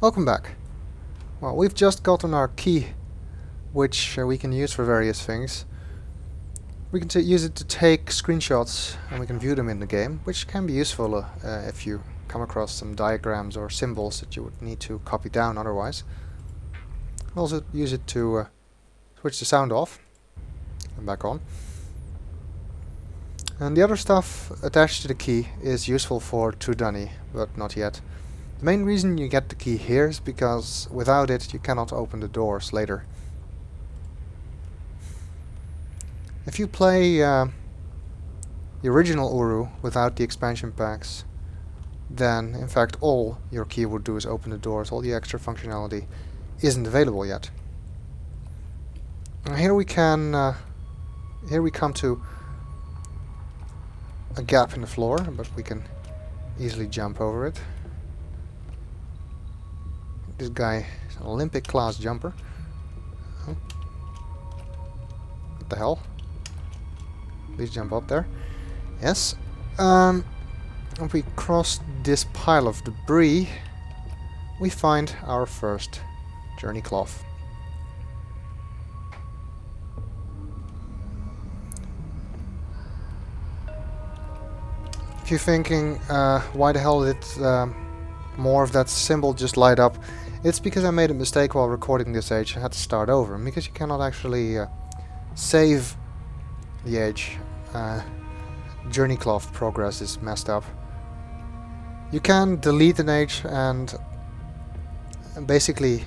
Welcome back. Well, we've just gotten our key, which we can use for various things. We can use it to take screenshots and we can view them in the game, which can be useful if you come across some diagrams or symbols that you would need to copy down otherwise. Also use it to switch the sound off and back on. And the other stuff attached to the key is useful for Teledahn, but not yet. The main reason you get the key here is because without it you cannot open the doors later. If you play the original Uru without the expansion packs, then in fact all your key would do is open the doors. All the extra functionality isn't available yet. And here we come to a gap in the floor, but we can easily jump over it. This guy is an Olympic class jumper. Oh. What the hell? Please jump up there. Yes. If we cross this pile of debris, we find our first journey cloth. If you're thinking, why the hell did more of that symbol just light up? It's because I made a mistake while recording this age. I had to start over, and because you cannot actually save the age, journey cloth progress is messed up. You can delete an age and basically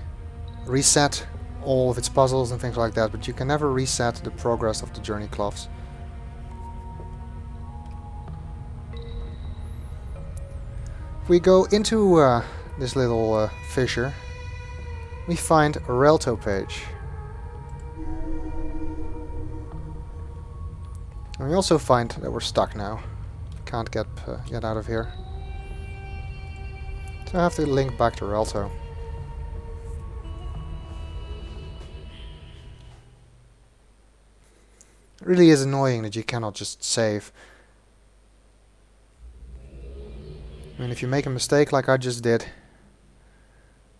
reset all of its puzzles and things like that, but you can never reset the progress of the journey cloths. If we go into this little fissure, we find a Relto page. And we also find that we're stuck now. Can't get out of here. So I have to link back to Relto. It really is annoying that you cannot just save. I mean, if you make a mistake like I just did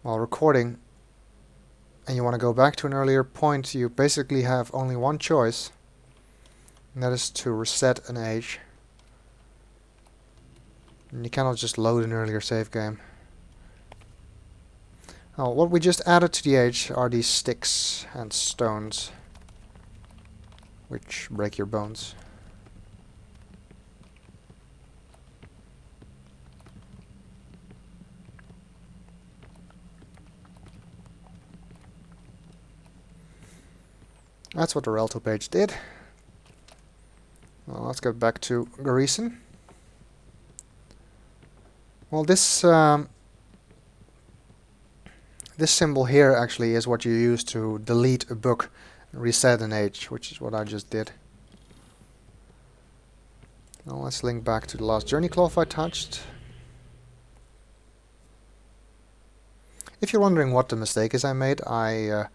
while recording and you want to go back to an earlier point, you basically have only one choice, and that is to reset an age. And you cannot just load an earlier save game. Now, what we just added to the age are these sticks and stones, which break your bones. That's what the Relto page did. Well, let's get back to Gahreesen. Well, this symbol here actually is what you use to delete a book and reset an age, which is what I just did. Now let's link back to the last journey cloth I touched. If you're wondering what the mistake is I made, I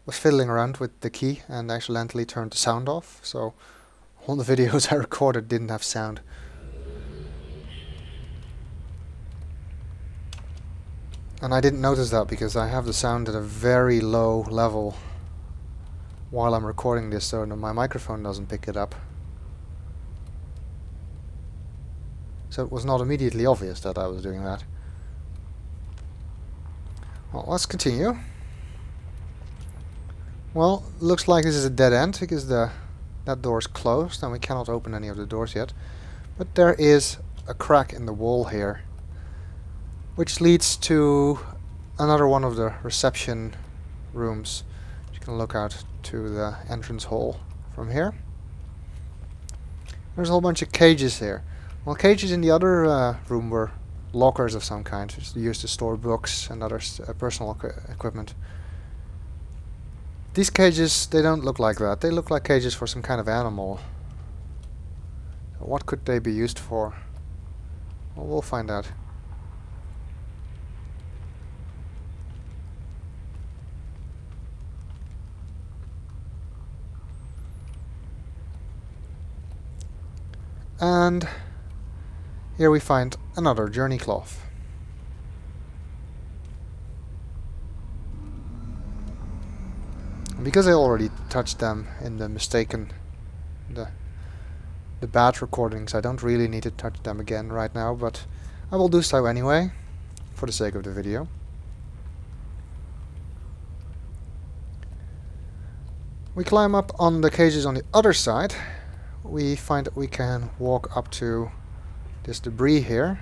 was fiddling around with the key and accidentally turned the sound off, so all the videos I recorded didn't have sound. And I didn't notice that because I have the sound at a very low level while I'm recording this, so my microphone doesn't pick it up. So it was not immediately obvious that I was doing that. Well, let's continue. Well, looks like this is a dead end because that door is closed and we cannot open any of the doors yet. But there is a crack in the wall here, which leads to another one of the reception rooms. You can look out to the entrance hall from here. There's a whole bunch of cages here. Well, cages in the other room were lockers of some kind, which used to store books and other personal equipment. These cages, they don't look like that. They look like cages for some kind of animal. What could they be used for? Well, we'll find out. And here we find another journey cloth. And because I already touched them in the the bad recordings, I don't really need to touch them again right now, but I will do so anyway, for the sake of the video. We climb up on the cages on the other side. We find that we can walk up to this debris here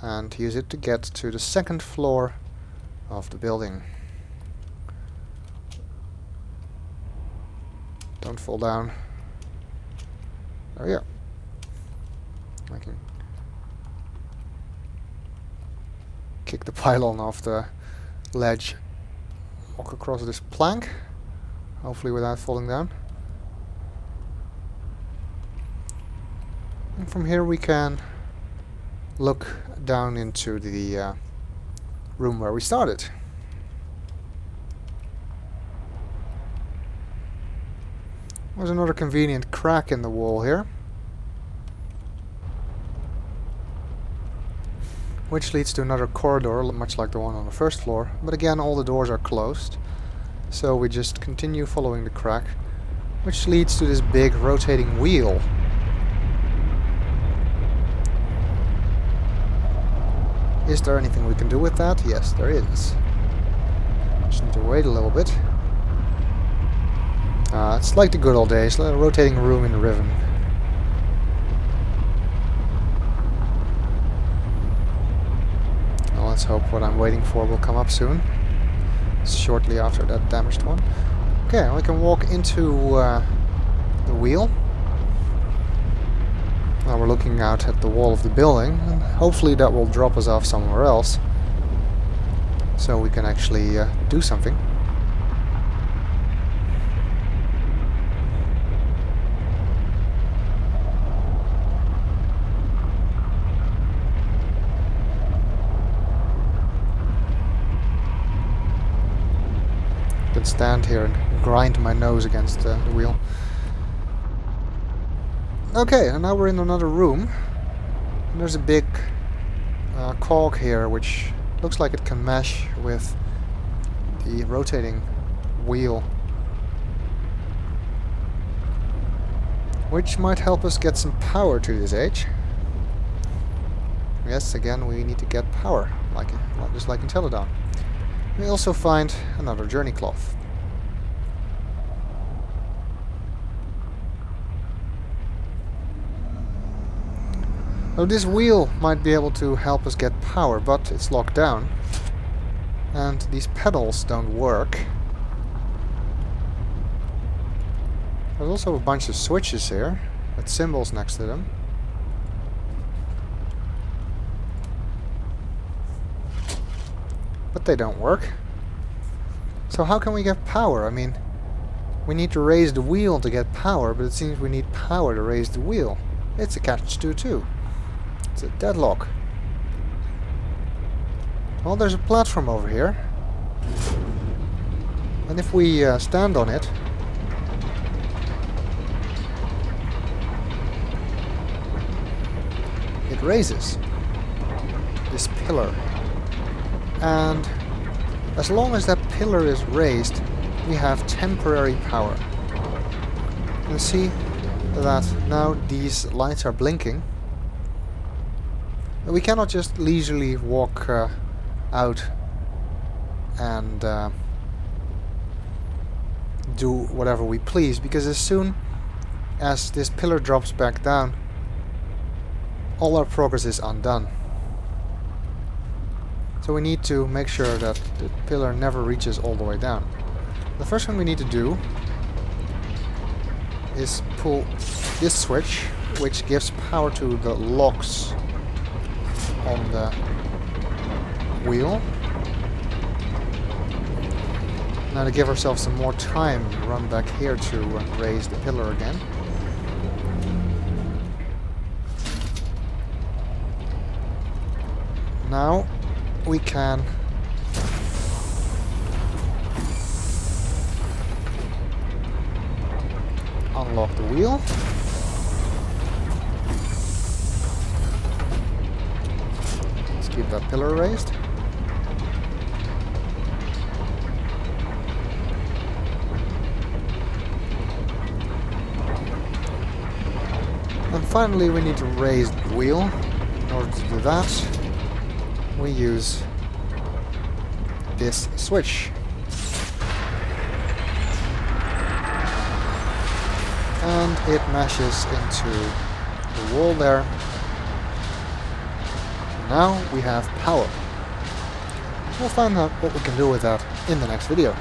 and use it to get to the second floor of the building. Don't fall down. There we go. I can kick the pylon off the ledge, walk across this plank, hopefully without falling down. And from here we can look down into the room where we started. There's another convenient crack in the wall here, which leads to another corridor, much like the one on the first floor, but again all the doors are closed, so we just continue following the crack, which leads to this big rotating wheel. Is there anything we can do with that? Yes, there is. Just need to wait a little bit. It's like the good old days, a rotating room in the Riven. Well, let's hope what I'm waiting for will come up soon. Shortly after that damaged one. Okay, we can walk into the wheel. Now we're looking out at the wall of the building, and hopefully that will drop us off somewhere else, so we can actually do something. I can stand here and grind my nose against the wheel. Okay, and now we're in another room. And there's a big cog here, which looks like it can mesh with the rotating wheel, which might help us get some power to this age. Yes, again, we need to get power, just like in Teledahn. We also find another journey cloth. Now this wheel might be able to help us get power, but it's locked down. And these pedals don't work. There's also a bunch of switches here, with symbols next to them. But they don't work. So how can we get power? I mean, we need to raise the wheel to get power, but it seems we need power to raise the wheel. It's a catch-22. It's a deadlock. Well, there's a platform over here. And if we stand on it, it raises this pillar. And as long as that pillar is raised, we have temporary power. You can see that now these lights are blinking. We cannot just leisurely walk out and do whatever we please, because as soon as this pillar drops back down, all our progress is undone. So we need to make sure that the pillar never reaches all the way down. The first thing we need to do is pull this switch, which gives power to the locks on the wheel. Now to give ourselves some more time, run back here to raise the pillar again. Now we can unlock the wheel. Let's keep that pillar raised. finally we need to raise the wheel. In order to do that, we use this switch. And it mashes into the wall there. Now we have power. We'll find out what we can do with that in the next video.